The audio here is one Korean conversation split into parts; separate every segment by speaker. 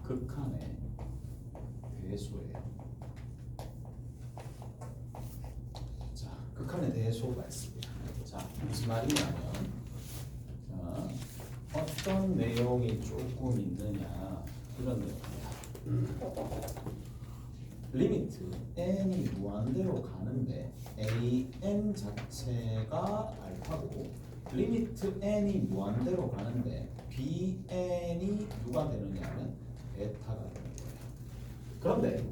Speaker 1: 극한의 대소예요. 자, 극한의 대소가 있습니다. 자, 무슨 말이냐면, 자, 어떤 내용이 조금 있느냐 이런 내용입니다. 리미트 n이 무한대로 가는데 an 자체가 알파고 리미트 n이 무한대로 가는데 bn이 누가 되느냐면 베타가 되는 거예요. 그런데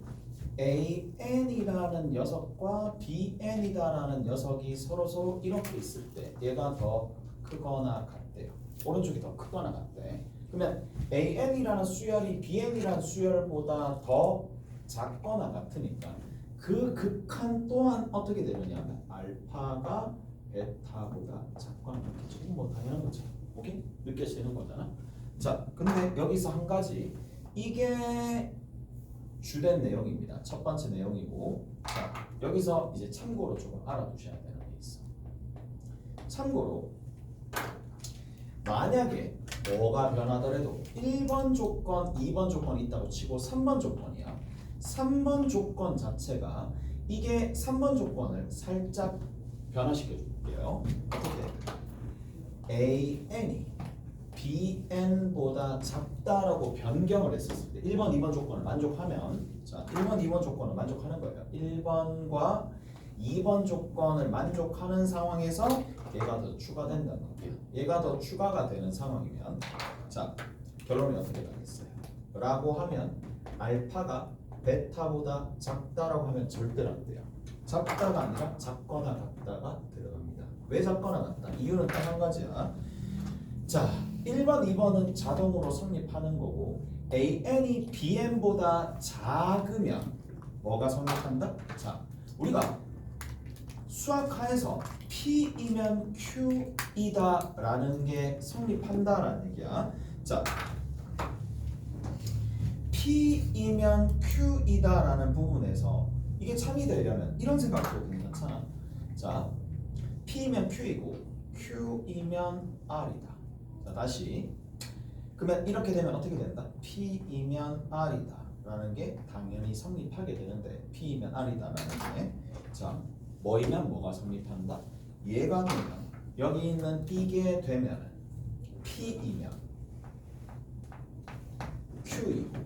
Speaker 1: an이라는 녀석과 bn이다라는 녀석이 서로 이렇게 있을 때 얘가 더 크거나 같대요. 오른쪽이 더 크거나 같대. 그러면 an이라는 수열이 bn이라는 수열보다 더 작거나 같으니까 그 극한 또한 어떻게 되느냐면 알파가 베타보다 작거나 같겠지. 뭐 당연한 거죠. 오케이? 느껴지는 거잖아. 자, 근데 여기서 한 가지 이게 주된 내용입니다. 첫 번째 내용이고, 자, 여기서 이제 참고로 조금 알아두셔야 되는 게 있어. 참고로 만약에 뭐가 변하더라도 1번 조건, 2번 조건이 있다고 치고 3번 조건이야. 3번 조건 자체가 이게 3번 조건을 살짝 변화시켜 줄게요. 어떻게? an이 bn보다 작다라고 변경을 했었을 때 1번, 2번 조건을 만족하면, 자, 1번, 2번 조건을 만족하는 거예요. 1번과 2번 조건을 만족하는 상황에서 얘가 더 추가된다는 거예요. 얘가 더 추가가 되는 상황이면, 자, 결론이 어떻게 나겠어요? 라고 하면 알파가 베타보다 작다라고 하면 절대로 안 돼요. 작다가 아니라 작거나 같다가 들어갑니다. 왜 작거나 같다? 이유는 딱 한 가지야. 자, 1번, 2번은 자동으로 성립하는 거고 an이 bn보다 작으면 뭐가 성립한다? 자, 우리가 수학하에서 P이면 Q이다 라는 게 성립한다라는 얘기야. 자, P이면 Q이다 라는 부분에서 이게 참이 되려면 이런 생각도 괜찮아. 자, P이면 Q이고 Q이면 R이다. 자, 다시 그러면 이렇게 되면 어떻게 된다? P이면 R이다 라는 게 당연히 성립하게 되는데 P이면 R이다 라는 게, 자, 뭐이면 뭐가 성립한다? 얘가 되면 여기 있는 이게 되면 P이면 Q이면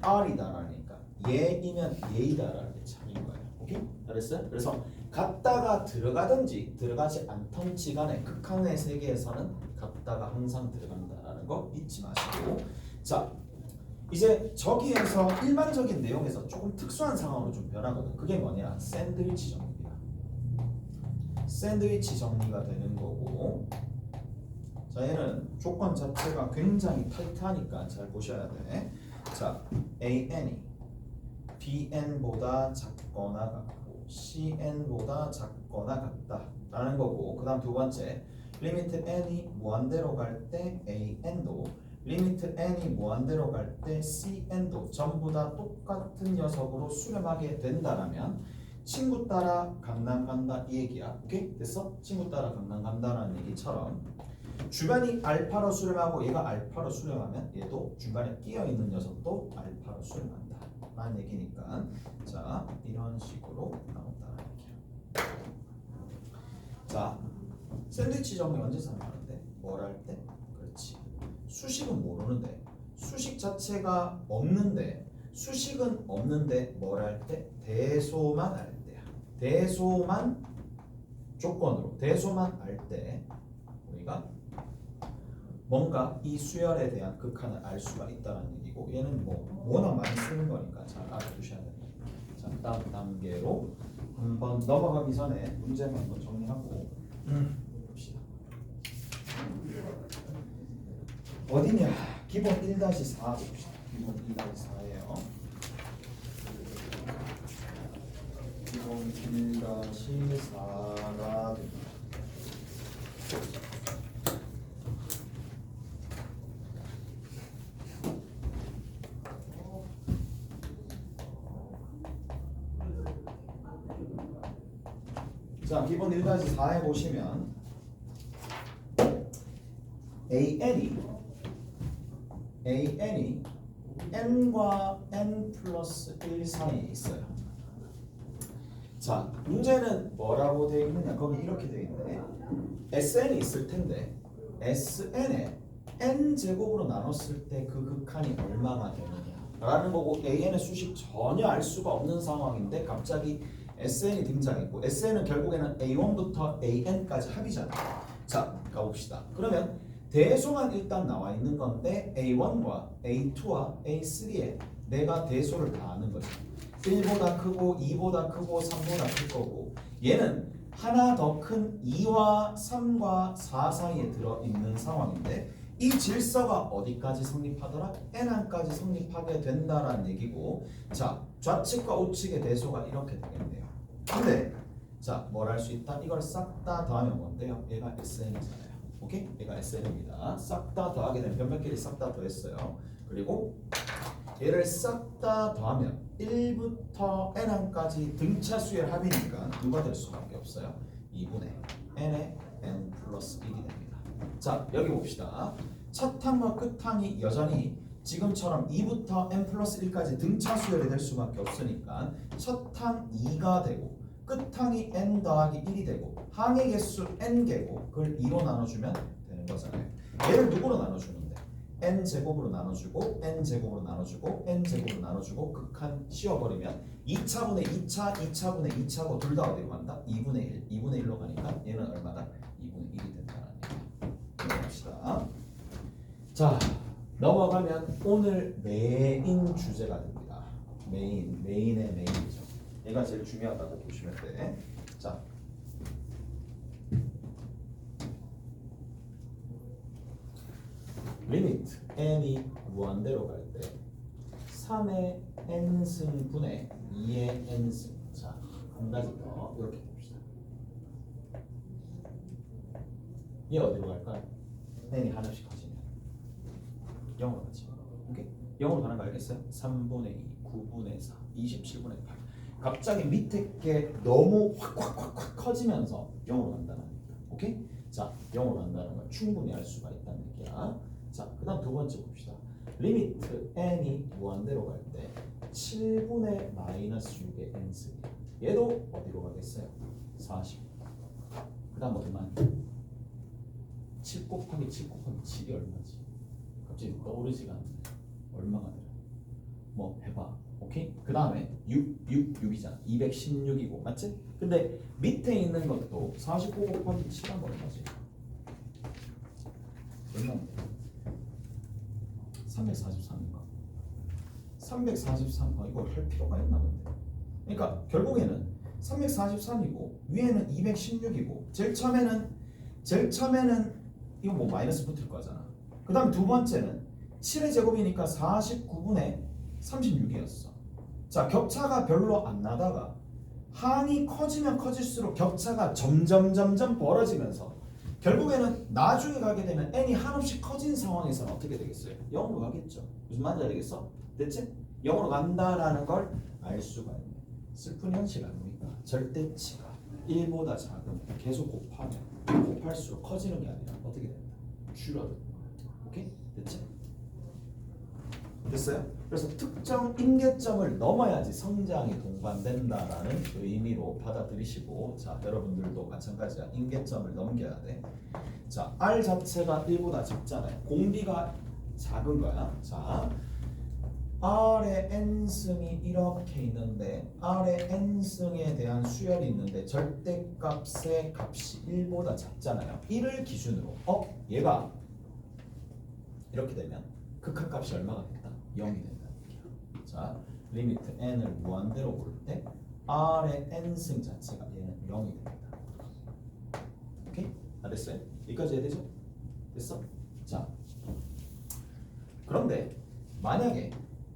Speaker 1: R이다라니까 얘이면 얘이다라는 게 참인 거예요. 오케이? 알았어요? 그래서 같다가 들어가든지 들어가지 않던지 간에 극한의 세계에서는 같다가 항상 들어간다라는 거 잊지 마시고, 자, 이제 저기에서 일반적인 내용에서 조금 특수한 상황으로 좀 변하거든. 그게 뭐냐? 샌드위치 정리입니다. 샌드위치 정리가 되는 거고, 자, 얘는 조건 자체가 굉장히 타이트하니까 잘 보셔야 돼. 자, an이 bn보다 작거나 같고 cn보다 작거나 같다라는 거고, 그 다음 두 번째, 리미트 n이 무한대로 갈 때 an도 리미트 n이 무한대로 갈 때 cn도 전부 다 똑같은 녀석으로 수렴하게 된다라면 친구 따라 강남 간다 이 얘기야. 오케이? 됐어? 친구 따라 강남 간다라는 얘기처럼 주변이 알파로 수렴하고 얘가 알파로 수렴하면 얘도 중간에 끼어 있는 녀석도 알파로 수렴한다 라는 얘기니까, 자, 이런 식으로 나온다는 얘기야. 자, 샌드위치 정리 언제 사용하는데? 뭘 할 때? 그렇지. 수식은 모르는데, 수식 자체가 없는데, 수식은 없는데 뭘 할 때? 대소만 알 때야. 대소만 조건으로, 대소만 알 때 우리가 뭔가 이 수열에 대한 극한을 알 수가 있다는 얘기고, 얘는 뭐 워낙 많이 쓰는 거니까 잘 알아두셔야 됩니다. 자, 다음 단계로 한번 넘어가기 전에 문제만 한번 정리하고 봅시다. 어디냐? 기본 1-4 봅시다. 기본 1-4예요. 기본 1-4가 됩니다. 자, 기본 1-4에 보시면 an이 an이 n과 n 플러스 1 사이에 있어요. 자, 문제는 뭐라고 되어 있느냐? 거기 이렇게 되어 있네. SN이 있을 텐데 SN에 n 제곱으로 나눴을 때 그 극한이 얼마나 되느냐 라는 거고, AN의 수식 전혀 알 수가 없는 상황인데 갑자기 SN이 등장했고, SN은 결국에는 A1부터 AN까지 합이잖아. 자, 가봅시다. 그러면 대소만 일단 나와 있는 건데 A1과 A2와 A3에 내가 대소를 다 아는 거죠. 1보다 크고 2보다 크고 3보다 클 거고, 얘는 하나 더 큰 2와 3과 4 사이에 들어있는 상황인데 이 질서가 어디까지 성립하더라? n항까지 성립하게 된다라는 얘기고, 자, 좌측과 우측의 대소가 이렇게 되겠네요. 근데 자, 뭘 할 수 있다? 이걸 싹 다 더하면 뭔데요? 얘가 SN이잖아요. 오케이? 얘가 SN입니다. 싹 다 더하게 되면 변면끼리 싹 다 더했어요. 그리고 얘를 싹 다 더하면 1부터 n항까지 등차 수의 합이니까 누가 될 수밖에 없어요? 2분의 n의 n 플러스 1이 됩니다. 자, 여기 봅시다. 첫 항과 끝 항이 여전히 지금처럼 2부터 n 플러스 1까지 등차 수열이 될 수밖에 없으니까 첫 항 2가 되고 끝 항이 n 더하기 1이 되고 항의 개수 n 개고 그걸 2로 나눠주면 되는 거잖아요. 얘를 누구로 나눠주는데? n 제곱으로 나눠주고 n 제곱으로 나눠주고 n 제곱으로 나눠주고 극한 씌워버리면 2차분의 2차, 2차분의 2차고 둘 다 어디로 간다? 2분의 1, 2분의 1로 가니까 얘는 얼마다? 2분의 1이 된다는 얘기. 넘어갑시다. 자, 넘어가면 오늘 메인 주제가 됩니다. 메인의 메인이죠. 얘가 제일 중요하다고 보시면 돼. 자, 리미트 n이 무한대로 갈 때 3의 n승분의 2의 n승. 자, 한 가지 더 이렇게 봅시다. 얘 어디로 갈까요? n이 하나씩 커지면 0으로 가지. 오케이? 0으로 가는 거 알겠어요? 3분의 2, 9분의 4, 27분의 8. 갑자기 밑에 게 너무 확 커지면서 0으로 간다는 겁니다. 오케이? 자, 0으로 간다는 걸 충분히 알 수가 있다는 얘기야. 자, 그 다음 두 번째 봅시다. 리미트 n이 무한대로 갈 때 7분의 마이너스 6의 n승. 얘도 어디로 가겠어요? 40. 그 다음 어디만? 7 곱하기 7 곱하기 7이 얼마지? 갑자기 떠오르지가 않는데 얼마가 돼요? 뭐 해봐. 오케이? 그 다음에 6이잖아. 216이고 맞지? 근데 밑에 있는 것도 49 곱하기 7하면 얼마지? 얼마인데? 343인가? 343. 이거 할 필요가 있나 본데. 그러니까 결국에는 343이고 위에는 216이고 제일 처음에는 이거 뭐 마이너스 붙을 거잖아. 그 다음 두 번째는 7의 제곱이니까 49분의 36이었어. 자, 격차가 별로 안 나다가 항이 커지면 커질수록 격차가 점점 벌어지면서 결국에는 나중에 가게 되면 n이 한없이 커진 상황에서는 어떻게 되겠어요? 0으로 가겠죠. 무슨 말인지 알겠어? 됐지? 0으로 간다라는 걸 알 수가 있네. 슬픈 현실 아닙니까? 절대치가 1보다 작으면 계속 곱할수록 커지는 게 아니라 어떻게 된다? 줄어든다. 오케이? 됐지? 됐어요? 그래서 특정 임계점을 넘어야지 성장이 동반된다라는 의미로 받아들이시고, 자, 여러분들도 마찬가지야. 임계점을 넘겨야 돼. 자, R 자체가 1보다 작잖아요. 공비가 작은 거야. 자, R의 n승이 이렇게 있는데 R의 n승에 대한 수열이 있는데 절대값의 값이 1보다 작잖아요. 1을 기준으로 얘가 이렇게 되면 극한값이 얼마가 됐다? 0이 된다는 얘기야. 자, 리미트 n을 무한대로 볼 때 R의 n승 자체가 얘는 0이 됩니다. 오케이? 다 됐어요? 여기까지 해야 되죠? 됐어? 자, 그런데 만약에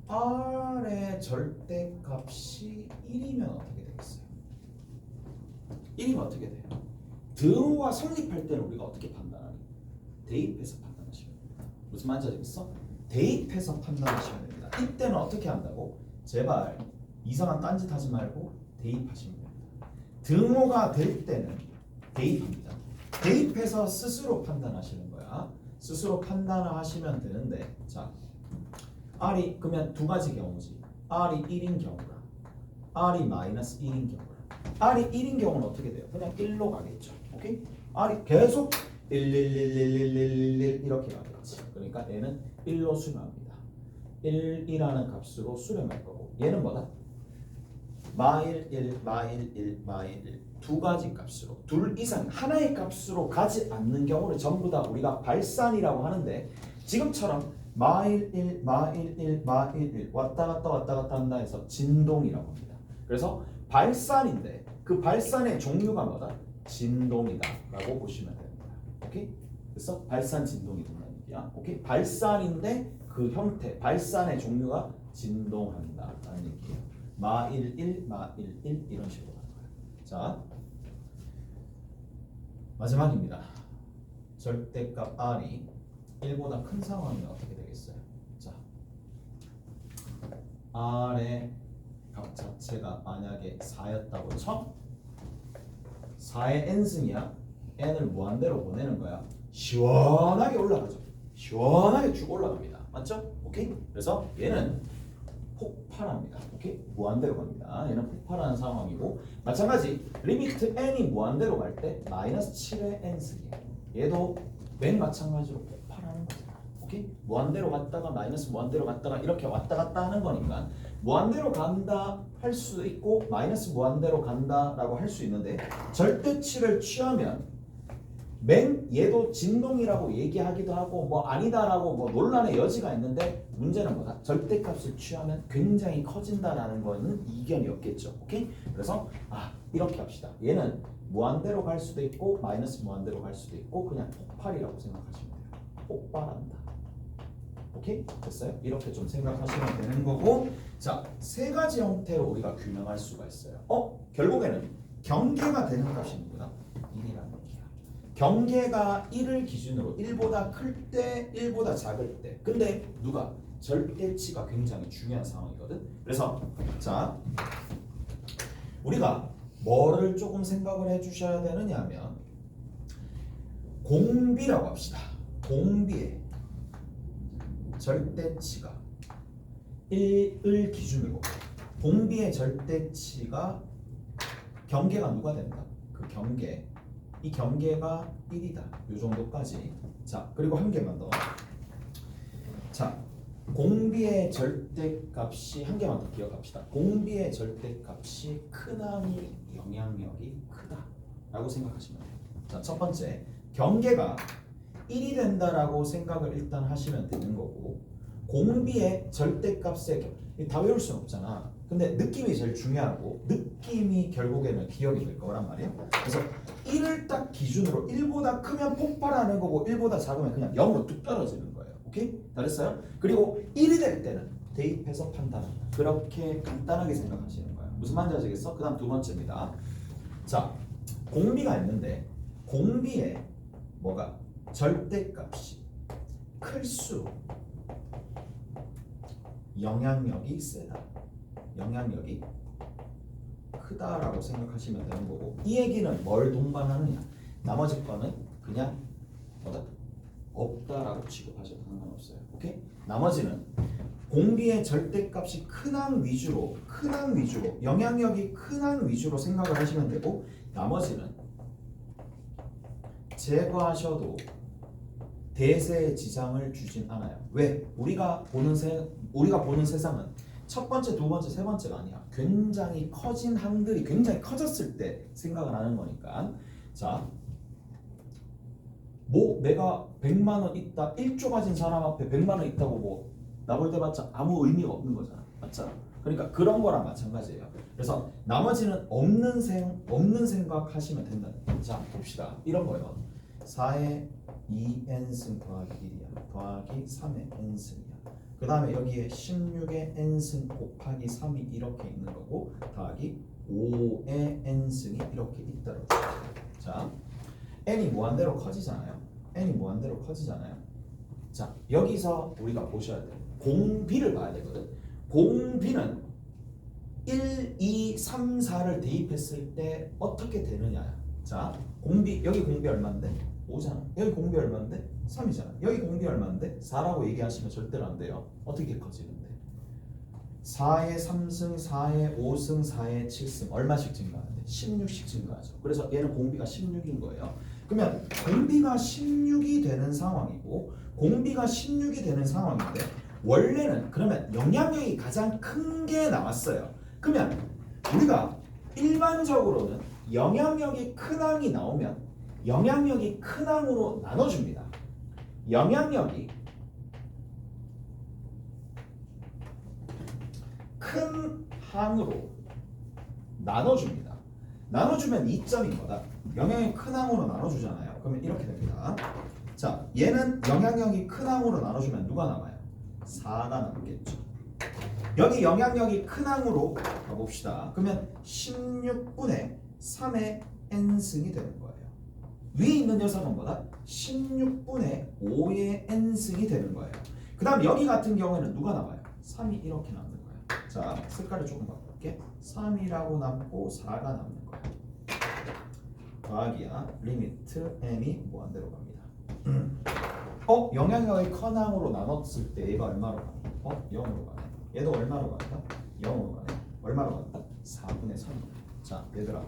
Speaker 1: R의 절대값이 1이면 어떻게 되겠어요? 1이면 어떻게 돼요? 등호가 성립할 때는 우리가 어떻게 판단하니? 대입해서 판단하시면 됩니다. 무슨 말인지 알겠어? 대입해서 판단하시면 됩니다. 이때는 어떻게 한다고? 제발 이상한 딴짓 하지 말고 대입하시면 됩니다. 등호가 될 때는 대입합니다. 대입해서 스스로 판단하시는 거야. 스스로 판단하시면 되는데, 자, R이 그러면 두 가지 경우지. R이 1인 경우랑 R이 마이너스 1인 경우랑. R이 1인 경우는 어떻게 돼요? 그냥 1로 가겠죠. 오케이? R이 계속 1 이렇게 가겠지. 그러니까 얘는 1로 수렴합니다. 1이라는 값으로 수렴할 거고 얘는 뭐다? 마일 1, 마일 1, 마일 1 두 가지 값으로 둘 이상 하나의 값으로 가지 않는 경우를 전부 다 우리가 발산이라고 하는데 지금처럼 마일 1, 마일 1, 마일 1 왔다 갔다 한다 해서 진동이라고 합니다. 그래서 발산인데 그 발산의 종류가 뭐다? 진동이다 라고 보시면 됩니다. 오케이? 그래서 발산 진동이 된다는 얘기야. 오케이? 발산인데 그 형태 발산의 종류가 진동한다 라는 얘기예요. 마일 1, 마일 1 이런 식으로 하는 거예요. 자, 마지막입니다. 절대값 R이 1보다 큰 상황이면 어떻게 되겠어요? 자, R의 값 자체가 만약에 4였다고 쳐? 4의 n승이야. n을 무한대로 보내는 거야. 시원하게 올라가죠. 시원하게 쭉 올라갑니다. 맞죠? 오케이? 그래서 얘는 폭발합니다. 오케이? 무한대로 갑니다. 얘는 폭발하는 상황이고 마찬가지 리미트 n이 무한대로 갈 때 마이너스 7의 n승이에요. 얘도 맨 마찬가지로 폭발하는 거잖아. 오케이? 무한대로 갔다가 마이너스 무한대로 갔다가 이렇게 왔다 갔다 하는 거니까 무한대로 간다 할 수 있고 마이너스 무한대로 간다라고 할 수 있는데 절대치를 취하면 맨 얘도 진동이라고 얘기하기도 하고 뭐 아니다라고 뭐 논란의 여지가 있는데 문제는 뭐다? 절대값을 취하면 굉장히 커진다라는 거는 이견이 없겠죠. 오케이? 그래서 이렇게 합시다. 얘는 무한대로 갈 수도 있고 마이너스 무한대로 갈 수도 있고 그냥 폭발이라고 생각하시면 돼요. 폭발한다. 오케이? 됐어요? 이렇게 좀 생각하시면 되는 거고 자, 세 가지 형태로 우리가 규명할 수가 있어요. 결국에는 경계가 되는 값이 누구다? 1이라는 얘기야. 경계가 1을 기준으로 1보다 클 때, 1보다 작을 때 근데 누가? 절대치가 굉장히 중요한 상황이거든. 그래서 자, 우리가 뭐를 조금 생각을 해주셔야 되느냐 하면 공비라고 합시다. 공비의 절대치가 1을 기준으로 공비의 절대치가 경계가 누가 된다? 그 경계 이 경계가 1이다. 요 정도까지. 자, 그리고 한 개만 더. 자, 공비의 절대값이 한 개만 더 기억합시다. 공비의 절대값이 큰 항이 영향력이 크다라고 생각하시면 돼요. 자, 첫 번째 경계가 1이 된다라고 생각을 일단 하시면 되는 거고 공비의 절대값의 다 외울 수는 없잖아. 근데 느낌이 제일 중요하고 느낌이 결국에는 기억이 될 거란 말이에요. 그래서 1을 딱 기준으로 1보다 크면 폭발하는 거고 1보다 작으면 그냥 0으로 뚝 떨어지는 거예요. 오케이? 잘했어요? 그리고 1이 될 때는 대입해서 판단한다. 그렇게 간단하게 생각하시는 거예요. 무슨 말인지 아시겠어? 그 다음 두 번째입니다. 자, 공비가 있는데 공비에 뭐가? 절대값이 클수록 영향력이 세다. 영향력이 크다라고 생각하시면 되는 거고 이 얘기는 뭘 동반하느냐? 나머지 거는 그냥 뭐다? 없다라고 취급하셔도 상관없어요. 오케이? 나머지는 공비의 절대값이 큰 항 위주로 영향력이 큰 항 위주로 생각을 하시면 되고 나머지는 제거하셔도 대세에 지장을 주진 않아요. 왜? 우리가 보는 세상은 첫 번째, 두 번째, 세 번째가 아니야. 굉장히 커진 항들이 굉장히 커졌을 때 생각을 하는 거니까. 자, 뭐 내가 100만 원 있다, 1조 가진 사람 앞에 100만 원 있다고 뭐 나불대봤자 아무 의미가 없는 거잖아. 맞잖아. 그러니까 그런 거랑 마찬가지예요. 그래서 나머지는 없는 생각하시면 된다. 자, 봅시다. 이런 거예요. 4의 2n승 더하기 1이야. 더하기 3의 n승이야. 그 다음에 여기에 16의 n승 곱하기 3이 이렇게 있는 거고 더하기 5의 n승이 이렇게 있다고. 자, n이 무한대로 커지잖아요. 자, 여기서 우리가 보셔야 돼요. 공비를 봐야 되거든. 공비는 1, 2, 3, 4를 대입했을 때 어떻게 되느냐. 자, 공비 여기 공비 얼마인데? 5잖아. 여기 공비 얼마인데? 3이잖아. 여기 공비 얼마인데? 4라고 얘기하시면 절대로 안 돼요. 어떻게 커지는데? 4의 3승, 4의 5승, 4의 7승 얼마씩 증가하는데? 16씩 증가하죠. 그래서 얘는 공비가 16인 거예요. 그러면 공비가 16이 되는 상황이고 공비가 16이 되는 상황인데 원래는 그러면 영향력이 가장 큰 게 나왔어요. 그러면 우리가 일반적으로는 영향력이 큰 항이 나오면 영향력이 큰 항으로 나눠줍니다. 영향력이 큰 항으로 나눠줍니다. 나눠주면 이점인 거다. 영향력이 큰 항으로 나눠주잖아요. 그러면 이렇게 됩니다. 자, 얘는 영향력이 큰 항으로 나눠주면 누가 남아요? 4가 남겠죠. 여기 영향력이 큰 항으로 가봅시다. 그러면 16분의 3의 n승이 되는 거예요. 위에 있는 녀석은 뭐다? 16분의 5의 n승이 되는 거예요. 그 다음 여기 같은 경우에는 누가 남아요? 3이 이렇게 남는 거예요. 자, 색깔을 조금 바꿀게. 3이라고 남고 4가 남는 거예요. 더하기야 리미트 n이 무한대로 갑니다. 영향력이 큰 항으로 나눴을 때 얘가 얼마로 가나? 0으로 가네. 얘도 얼마로 간다? 0으로 가네. 얼마로 간다? 4분의 3. 자, 얘들아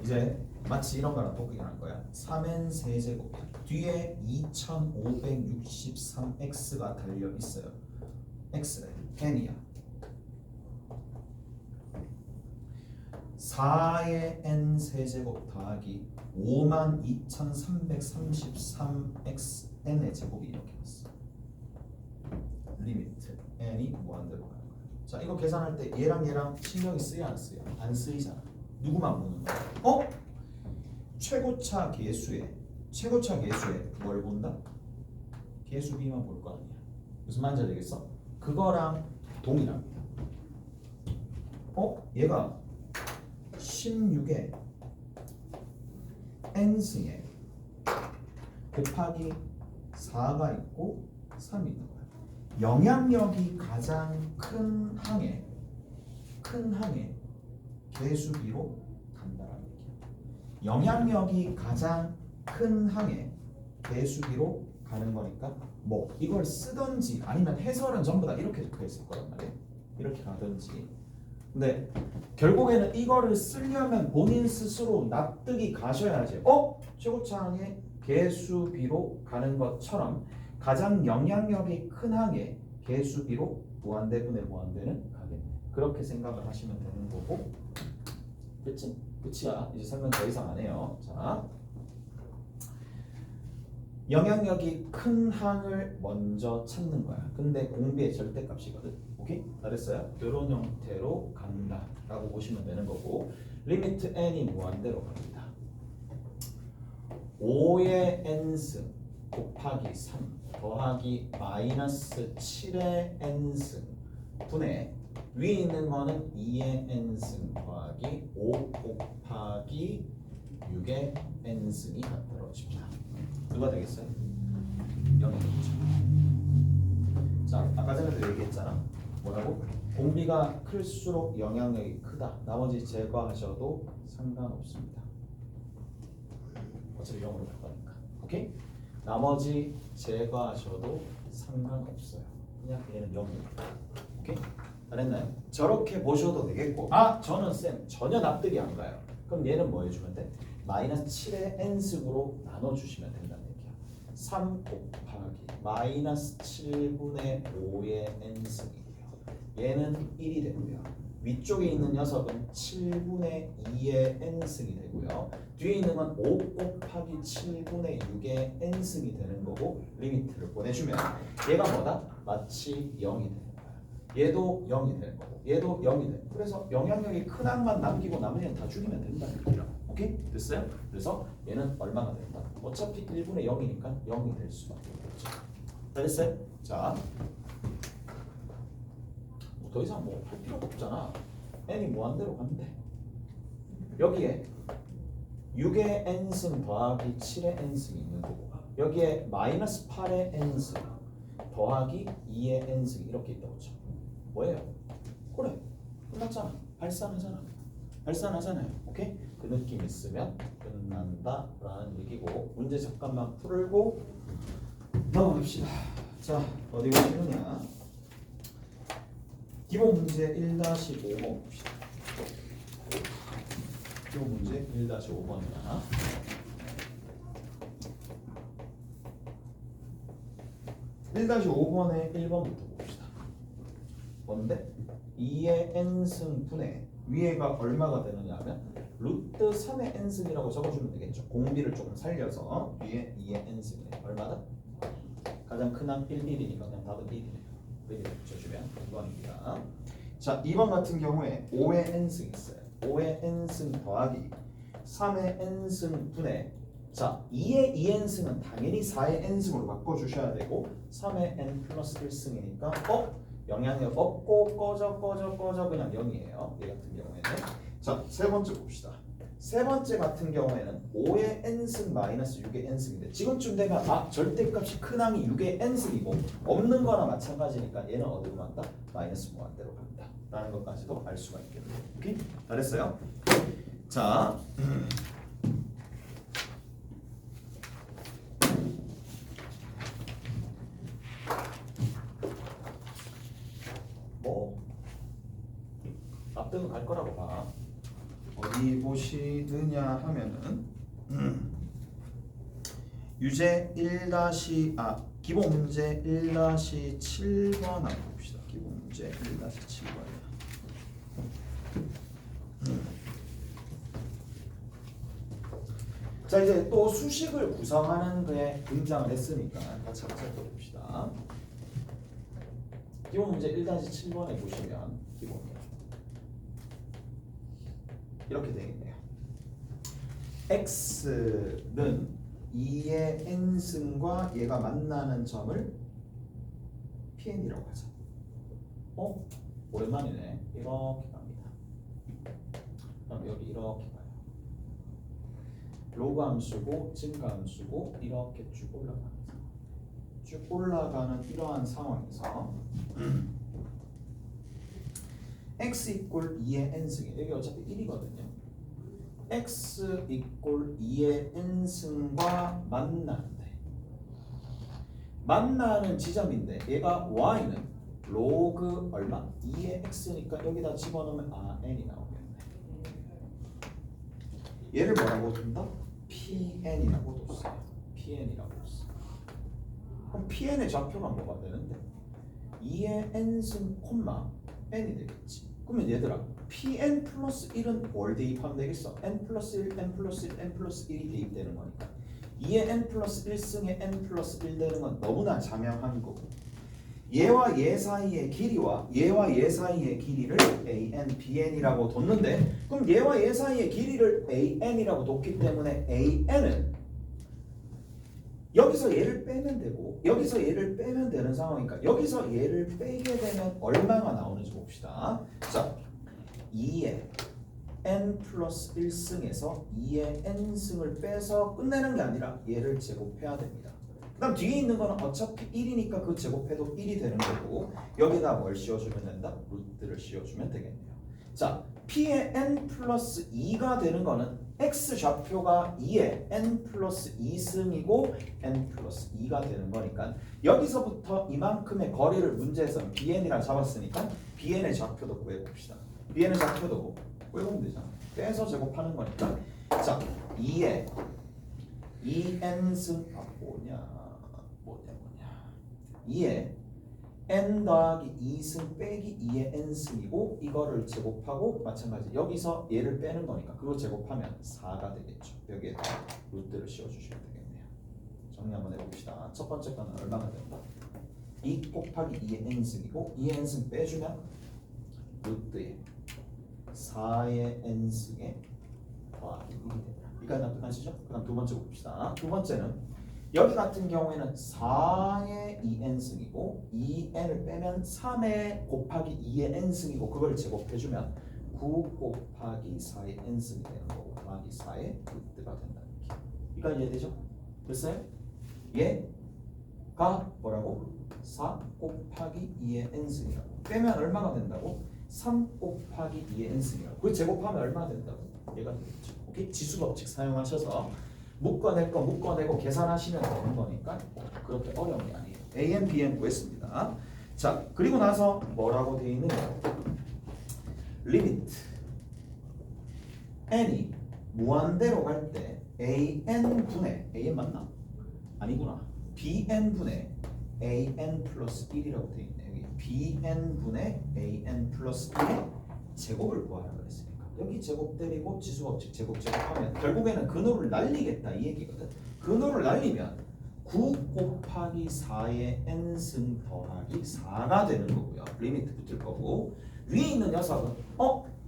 Speaker 1: 이제 마치 이런 거랑 똑같은 거야. 3n 세제곱 뒤에 2563x가 달려 있어요. x래 n이야. 4의 n 세제곱 더하기 52,333x n의 제곱이 이렇게 왔어. 리미트 n이 무한대로 가는 거야. 자, 이거 계산할 때 얘랑 얘랑 신경이 쓰여 안 쓰여? 안 쓰이잖아. 누구만 보는 거야? 최고차 계수에 뭘 본다? 계수 b만 볼 거 아니야. 무슨 말인지 알겠어? 그거랑 동일합니다. 얘가 16에 n승에 곱하기 4가 있고 3이 있는 거야. 영향력이 가장 큰 항에 계수비로 간다라는 얘기야. 영향력이 가장 큰 항에 계수비로 가는 거니까 뭐 이걸 쓰든지 아니면 해설은 전부 다 이렇게 적혀 있을 거란 말이야. 이렇게 가든지. 근데 결국에는 이거를 쓰려면 본인 스스로 납득이 가셔야지. 최고차항의 계수비로 가는 것처럼 가장 영향력이 큰 항의 계수비로 무한대분의 무한대는 가겠네. 그렇게 생각을 하시면 되는 거고. 그치? 끝이야. 이제 설명 더 이상 안 해요. 자, 영향력이 큰 항을 먼저 찾는 거야. 근데 공비의 절대값이거든. 오케이? 잘했어요? 이런 형태로 간다 라고 보시면 되는 거고 리미트 n이 무한대로 갑니다. 5의 n승 곱하기 3 더하기 마이너스 7의 n승 분의 위에 있는 거는 2의 n승 더하기 5 곱하기 6의 n승이 만들어집니다. 누가 되겠어요? 0이 되겠죠. 자, 아까 전에도 얘기했잖아. 뭐라고? 공비가 클수록 영향력이 크다. 나머지 제거하셔도 상관없습니다. 어차피 0으로 갈 거니까. 오케이? 나머지 제거하셔도 상관없어요. 그냥 얘는 0이에요. 오케이? 잘했나요? 저렇게 보셔도 되겠고 저는 쌤 전혀 납득이 안 가요. 그럼 얘는 뭐 해주면 돼? 마이너스 7의 n승으로 나눠주시면 된다는 얘기야. 3 곱하기 마이너스 7분의 5의 n승이고요. 얘는 1이 되고요. 위쪽에 있는 녀석은 7분의 2의 n승이 되고요. 뒤에 있는 건 5 곱하기 7분의 6의 n승이 되는 거고 리미트를 보내주면 얘가 뭐다? 마치 0이 되는 거야. 얘도 0이 되는 거고 얘도 0이 되는 거야. 그래서 영향력이 큰 항만 남기고 나머지는 다 죽이면 된다는 얘기야. 오케이? 됐어요? 그래서 얘는 얼마가 된다? 어차피 1분의 0이니까 0이 될 수밖에 없죠. 됐어요? 자, 더 이상 뭐 할 필요가 없잖아. n이 무한대로 가면 돼. 여기에 6의 n승 더하기 7의 n승이 있는 거고 여기에 마이너스 8의 n승 더하기 2의 n승이 이렇게 있다고 쳐. 뭐예요? 그래, 끝났잖아. 발산하잖아. 발산하잖아요. 오케이? 그 느낌 있으면 끝난다 라는 얘기고 문제 잠깐만 풀고 넘어갑시다. 자, 어디 보시느냐. 기본 문제 1-5번 봅시다. 기본 문제 1-5번이야. 1-5번의 1번부터 봅시다. 뭔데? 2의 n승분의 위에가 얼마가 되느냐 하면 루트 3의 n승이라고 적어주면 되겠죠. 공비를 조금 살려서 위에 2의 n승이네. 얼마다? 가장 큰 항 1, 1이니까 그냥 답은 1이네요. 이렇게 붙여주면 2번입니다. 자, 2번 같은 경우에 5의 n승이 있어요. 5의 n승 더하기 3의 n승 분의 자, 2의 2n승은 당연히 4의 n승으로 바꿔주셔야 되고 3의 n 플러스 1승이니까 영향력 없고 꺼져 그냥 0이에요. 얘 같은 경우에는. 자, 세 번째 봅시다. 세 번째 같은 경우에는 5의 n승 마이너스 6의 n승인데 지금쯤 되면 절대값이 큰 항이 6의 n승이고 없는 거나 마찬가지니까 얘는 어디로 간다? 마이너스 무한대로 간다 라는 것까지도 알 수가 있겠네요. 오케이? 잘했어요? 자 납득은 갈 거라고 봐. 어디 보시느냐 하면은 유제 1- 기본 문제 1-7번 한번 봅시다. 기본 문제 1-7번이야. 자, 이제 또 수식을 구성하는 게 등장을 했으니까 같이 봅시다. 기본 문제 1-7번에 보시면 기본이요. 이렇게 되겠네요. x는 2의 n승과 얘가 만나는 점을 pn이라고 하죠. 오랜만이네. 이렇게 갑니다. 그럼 여기 이렇게 가요. 로그 함수고 증가 함수고 이렇게 쭉 올라갑니다. 쭉 올라가는 이러한 상황에서 x 이꼴 2의 n승이 여기 어차피 1이거든요. x 이꼴 2의 n승과 만나는데 만나는 지점인데 얘가 y는 로그 얼마? 2의 x니까 여기다 집어넣으면 n이 나오겠네. 얘를 뭐라고 둔다? pn이라고 뒀어요. pn이라고 뒀어. 그럼 pn의 좌표가 뭐가 되는데? 2의 n승 콤마 n이 되겠지. 그러면 얘들아 pn 플러스 1은 뭘 대입하면 되겠어? n 플러스 1, n 플러스 1, n 플러스 1이 대입되는 거니까 2의 n 플러스 1승에 n 플러스 1 되는 건 너무나 자명한 거고 얘와 얘 사이의 길이와 얘와 얘 사이의 길이를 an, bn이라고 뒀는데 그럼 얘와 얘 사이의 길이를 an이라고 뒀기 때문에 an은 여기서 얘를 빼면 되고 여기서 얘를 빼면 되는 상황이니까 여기서 얘를 빼게 되면 얼마가 나오는지 봅시다. 자, 2의 n 플러스 1승에서 2의 n승을 빼서 끝내는 게 아니라 얘를 제곱해야 됩니다. 그 다음 뒤에 있는 거는 어차피 1이니까 그 제곱해도 1이 되는 거고 여기다 뭘 씌워주면 된다? 루트를 씌워주면 되겠네요. 자, p의 n 플러스 2가 되는 거는 x 좌표가 2의 n 플러스 2승이고 n 플러스 2가 되는 거니까 여기서부터 이만큼의 거리를 문제에서 bn이라 잡았으니까 bn의 좌표도 구해봅시다. bn의 좌표도 구해보면 되잖아. 빼서 제곱하는 거니까 자, 2의 2n승 뭐냐 2의 n 더하기 2승 빼기 2의 n승이고 이거를 제곱하고 마찬가지 여기서 얘를 빼는 거니까 그거 제곱하면 4가 되겠죠. 여기에 루트를 씌워주시면 되겠네요. 정리 한번 해봅시다. 첫 번째 거는 얼마가 된다? 2 곱하기 2의 n승이고 2의 n승 빼주면 루트에 4의 n승에 더하기 1이 된다. 이까지 납득하시죠? 그 다음 두 번째 봅시다. 두 번째는 여기 같은 경우에는 4의 2n승이고 2n을 빼면 3의 곱하기 2의 n승이고 그걸 제곱해주면 9 곱하기 4의 n승이 되는 거고 더하기 4의 루트가 된다는 게 이까지 이해되죠? 됐어요? 얘가 뭐라고? 4 곱하기 2의 n승이라고 빼면 얼마가 된다고? 3 곱하기 2의 n승이라고. 그 제곱하면 얼마 된다고? 얘가 되겠죠. 오케이? 지수법칙 사용하셔서 묶어낼 거 묶어내고 계산하시면 되는 거니까 그렇게 어려운 게 아니에요. a n, b n 구했습니다. 자, 그리고 나서 뭐라고 돼 있느냐? 리미트 n이 무한대로 갈 때 an 분의 an 맞나? 아니구나. bn 분의 an 플러스 1이라고 돼 있네. 여기 bn 분의 an 플러스 1의 제곱을 구하라 그랬으니까 여기 제곱 때리고 지수법칙 제곱하면 결국에는 근호를 날리겠다 이 얘기거든. 근호를 날리면 9 곱하기 4의 n승 더하기 4가 되는 거고요. 리미트 붙을 거고 위에 있는 녀석은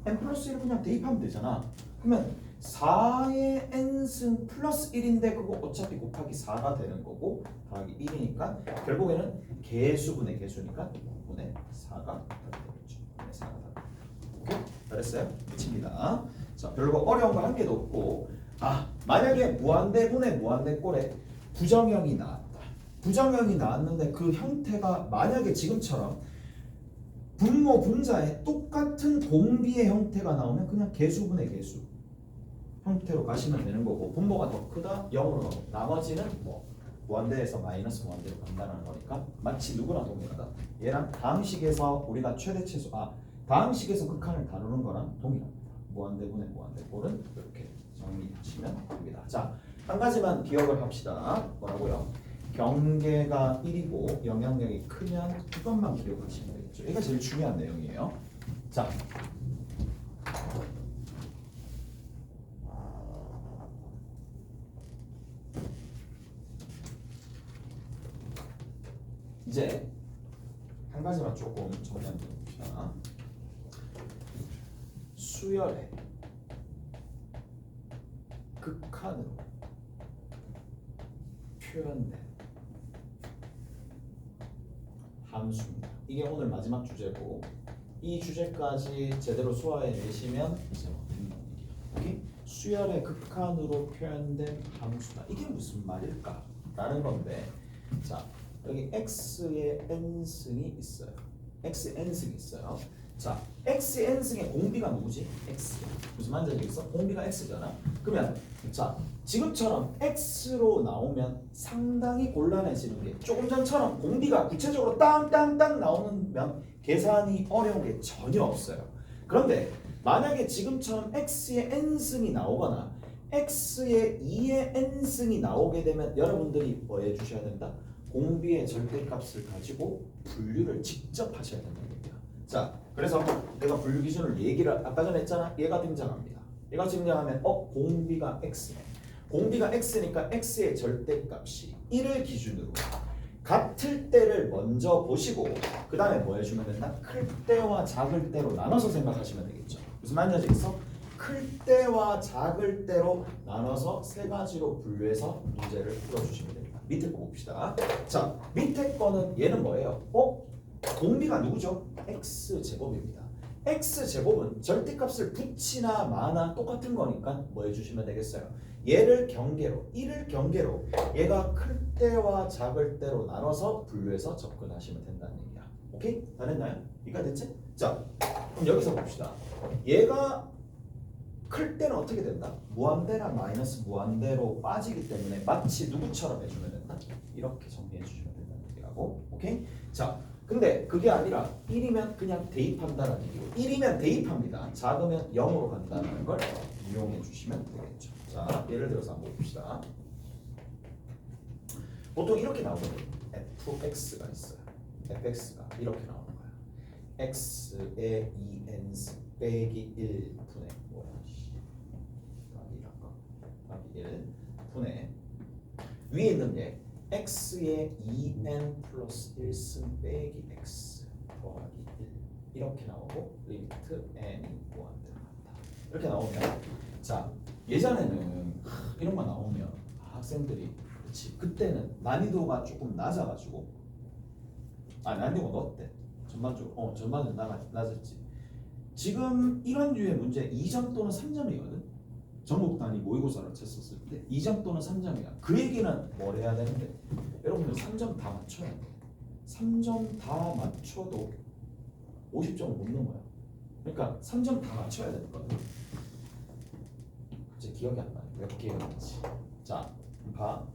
Speaker 1: n 플러스 1을 그냥 대입하면 되잖아. 그러면 4의 n승 플러스 1인데 그거 어차피 곱하기 4가 되는 거고 더하기 1이니까 결국에는 개수분의 개수니까 분의 4가 되겠죠. 분의 4가 오케이? 잘했어요? 끝입니다. 자, 별로 어려운 거 한 개도 없고 만약에 무한대분의 무한대꼴에 부정형이 나왔다. 부정형이 나왔는데 그 형태가 만약에 지금처럼 분모 분자에 똑같은 공비의 형태가 나오면 그냥 개수분의 개수 형태로 가시면 되는 거고 분모가 더 크다 0으로 가고 나머지는 뭐 무한대에서 마이너스 무한대로 간다는 거니까 마치 누구나 동일하다. 얘랑 다항식에서 우리가 최대최소 다항식에서 극한을 다루는 거랑 동일합니다. 무한대분의 무한대꼴은 이렇게 정리하시면 됩니다. 자, 한 가지만 기억을 합시다. 뭐라고요? 경계가 1이고 영향력이 크면 그것만 기억하시면 되겠죠. 이게 제일 중요한 내용이에요. 자, 이제 한 가지만 조금 정리해 봅시다. 수열의 극한으로 표현된 함수입니다. 이게 오늘 마지막 주제고 이 주제까지 제대로 소화해 내시면 이제 된다는 얘기예요. 오케이? 수열의 극한으로 표현된 함수다. 이게 무슨 말일까? 라는 건데 자, 여기 x의 n승이 있어요. x의 n승이 있어요. 자, x의 n승의 공비가 누구지? x. 무슨 말인지 알겠어? 공비가 x잖아. 그러면 자, 지금처럼 x로 나오면 상당히 곤란해지는 게 조금 전처럼 공비가 구체적으로 땅땅땅 나오면 계산이 어려운 게 전혀 없어요. 그런데 만약에 지금처럼 x의 n승이 나오거나 x의 2의 n승이 나오게 되면 여러분들이 뭐 해주셔야 된다? 공비의 절대값을 가지고 분류를 직접 하셔야 된다는 얘기야. 자, 그래서 내가 분류 기준을 얘기를 아까 전에 했잖아. 얘가 등장합니다. 얘가 등장하면 공비가 x네. 공비가 x니까 x의 절대값이 1을 기준으로 같을 때를 먼저 보시고 그 다음에 뭐 해주면 된다? 클 때와 작을 때로 나눠서 생각하시면 되겠죠. 무슨 말인지 알겠어? 클 때와 작을 때로 나눠서 세 가지로 분류해서 문제를 풀어주시면 됩니다. 밑에 거 봅시다. 자, 밑에 거는 얘는 뭐예요? 공비가 누구죠? x제곱입니다. x제곱은 절대값을 붙이나 마나 똑같은 거니까 뭐 해주시면 되겠어요? 얘를 경계로, 1을 경계로 얘가 클 때와 작을 때로 나눠서 분류해서 접근하시면 된다는 얘기야. 오케이? 다 됐나요? 이해가 됐지? 자, 그럼 여기서 봅시다. 얘가 클 때는 어떻게 된다? 무한대나 마이너스 무한대로 빠지기 때문에 마치 누구처럼 해주면 된다? 이렇게 정리해 주시면 된다는 얘기하고. 오케이? 자, 근데 그게 아니라 1이면 그냥 대입한다는 얘기고 1이면 대입합니다. 작으면 0으로 간다는 걸 이용해 주시면 되겠죠. 자, 예를 들어서 한번 봅시다. 보통 이렇게 나오거든요. fx가 있어요. fx가 이렇게 나오는 거야. x의 2n 빼기 1 분의 답이 1 분의 위에 있는 얘 x의 2n 플러스 1승 빼기 x 더하기 1 이렇게 나오고 리미트 n이 무한대로 간다. 이렇게 나오면 자, 예전에는 이런 거 나오면 학생들이 그치 그때는 난이도가 조금 낮아가지고 난이도가 높대. 전반적으로 전반적으로 낮았지. 지금 이런 류의 문제 2점 또는 3점이거든. 전국 단위 모의고사를 쳤었을 때 2점 또는 3점이야. 그 얘기는 뭘 해야 되는데 여러분들 3점 다 맞춰야 돼. 3점 다 맞춰도 50점을 못 넘어요. 그러니까 3점 다 맞춰야 되는 거예요. 이제 기억이 안 나요. 몇 개였는지. 자, 봐.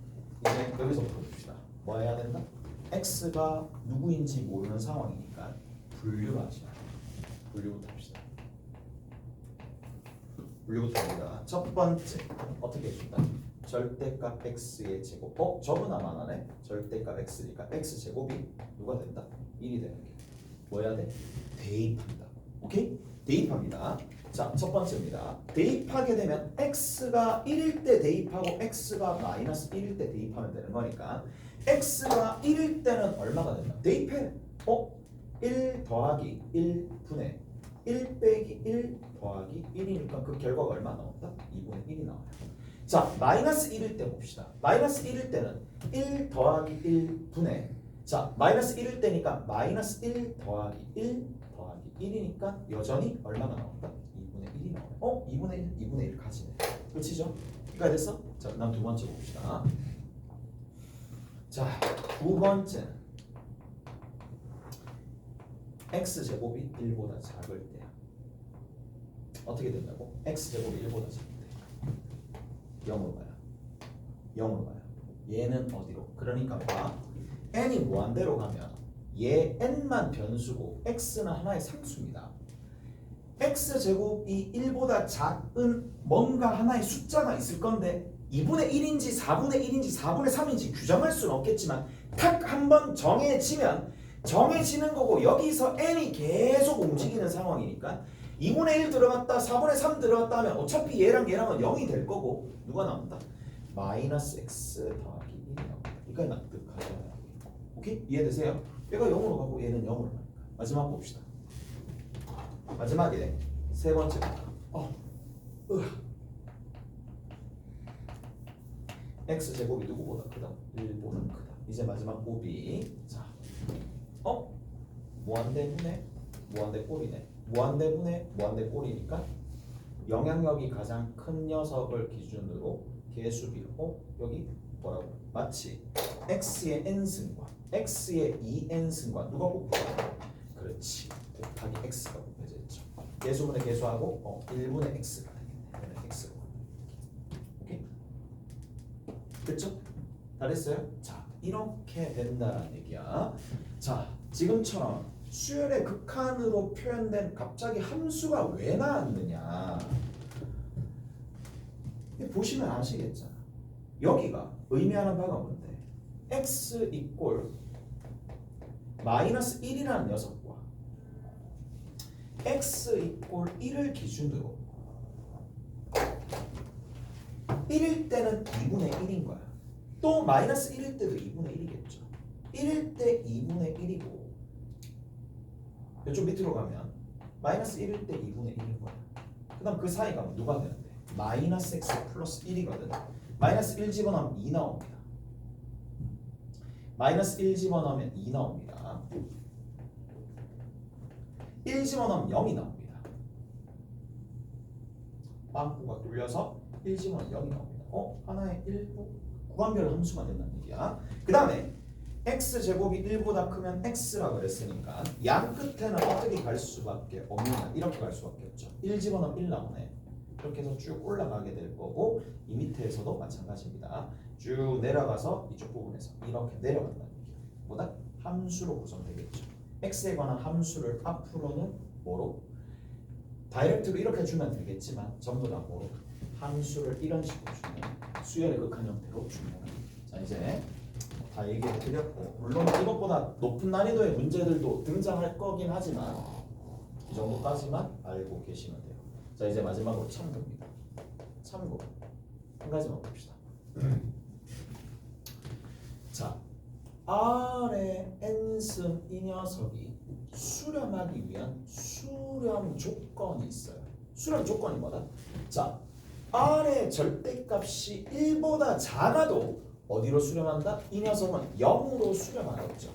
Speaker 1: 이제 여기서부터 봅시다. 뭐 해야 된다? x가 누구인지 모르는 상황이니까 분류를 하시죠. 분류부터 합시다. 분류부터 합니다. 첫 번째 어떻게 해준다? 절대값 x의 제곱. 저보다 많아네. 절대값 x니까 x 제곱이 누가 된다? 1이 되는 게 뭐 해야 돼? 대입한다. 오케이? 대입합니다. 자, 첫 번째입니다. 대입하게 되면 x가 1일 때 대입하고 x가 마이너스 1일 때 대입하면 되는 거니까 x가 1일 때는 얼마가 된다? 대입해. 1 더하기 1분의 1 빼기 1 더하기 1이니까 그 결과가 얼마 나온다? 2분의 1이 나와요. 자, 마이너스 1일 때 봅시다. 마이너스 1일 때는 1 더하기 1분의 자, 마이너스 1일 때니까 마이너스 1 더하기 1 더하기 1이니까 여전히 얼마가 나온다? 2분의 1이 나와요. 2분의 1 가지네. 그치죠? 이해가 됐어? 자, 그다음 두 번째 봅시다. 자, 두 번째는 x제곱이 1보다 작을 때야. 어떻게 된다고? x제곱이 1보다 작을 때 0으로 가요. 0으로 가요. 얘는 어디로? 그러니까 봐. n이 무한대로 가면 얘 n만 변수고 x는 하나의 상수입니다. x제곱이 1보다 작은 뭔가 하나의 숫자가 있을 건데 2분의 1인지 4분의 1인지 4분의 3인지 규정할 수는 없겠지만 탁 한번 정해지면 정해지는 거고 여기서 n이 계속 움직이는 상황이니까 2분의 1 들어갔다 4분의 3 들어갔다 하면 어차피 얘랑 얘랑은 0이 될 거고 누가 나온다? 마이너스 x 더하기 1이 나온다. 이걸 납득하셔야 오케이? 이해되세요? 얘가 0으로 가고 얘는 0으로 가니까. 마지막 봅시다. 마지막에 세 번째입니다. x제곱이 누구보다 크다? 1보다 크다. 이제 마지막 곱이 자, 무한대분의 무한대 꼴이네. 무한대분의 무한대 꼴이니까 영향력이 가장 큰 녀석을 기준으로 개수비로 여기 뭐라고? 마치 x의 n승과 x의 2n승과 누가 곱해져? 그렇지. 곱하기 x가 곱해져 있죠. 개수분의 개수하고 1분의 x가 되겠네. 1분의 x로. 오케이? 됐죠? 다 됐어요? 자, 이렇게 된다는 얘기야. 자, 지금처럼 수열의 극한으로 표현된 갑자기 함수가 왜 나왔느냐? 보시면 아시겠잖아. 여기가 의미하는 바가 뭔데? x 이꼴 마이너스 1이라는 녀석과 x 이꼴 1을 기준으로 1일 때는 2분의 1인 거야. 또 마이너스 1일 때도 2분의 1이겠죠. 1일 때 2분의 1이고 이쪽 밑으로 가면 마이너스 1일 때 2분의 1인 거야. 그 다음 그 사이가 누가 되는데? 마이너스 x 플러스 1이거든. 마이너스 1 집어넣으면 2 나옵니다. 마이너스 1 집어넣으면 2 나옵니다. 1 집어넣으면 0이 나옵니다. 빵꾸가 뚫려서 1 집어넣으면 0이 나옵니다. 하나의 1부 구간별 함수가 된다는 얘기야. 그 다음에 x제곱이 1보다 크면 x라 그랬으니까 양 끝에는 어떻게 갈 수밖에 없느냐. 이렇게 갈 수밖에 없죠. 1 집어넣으면 1 나오네. 이렇게 해서 쭉 올라가게 될 거고 이 밑에서도 마찬가지입니다. 쭉 내려가서 이쪽 부분에서 이렇게 내려간다는 얘기예요. 뭐다? 함수로 구성되겠죠. x에 관한 함수를 앞으로는 뭐로? 다이렉트로 이렇게 주면 되겠지만 전부 다 뭐로? 함수를 이런 식으로 주면 수열의 극한 형태로 주면 자 이제 다 얘기해 드렸고 물론 이것보다 높은 난이도의 문제들도 등장할 거긴 하지만 이 정도까지만 알고 계시면 돼요. 자 이제 마지막으로 참고입니다. 참고 한 가지만 봅시다. 자 R의 n승 이 녀석이 수렴하기 위한 수렴 조건이 있어요. 수렴 조건이 뭐다? 자 R의 절대값이 1보다 작아도 어디로 수렴한다? 이 녀석은 0으로 수렴하겠죠.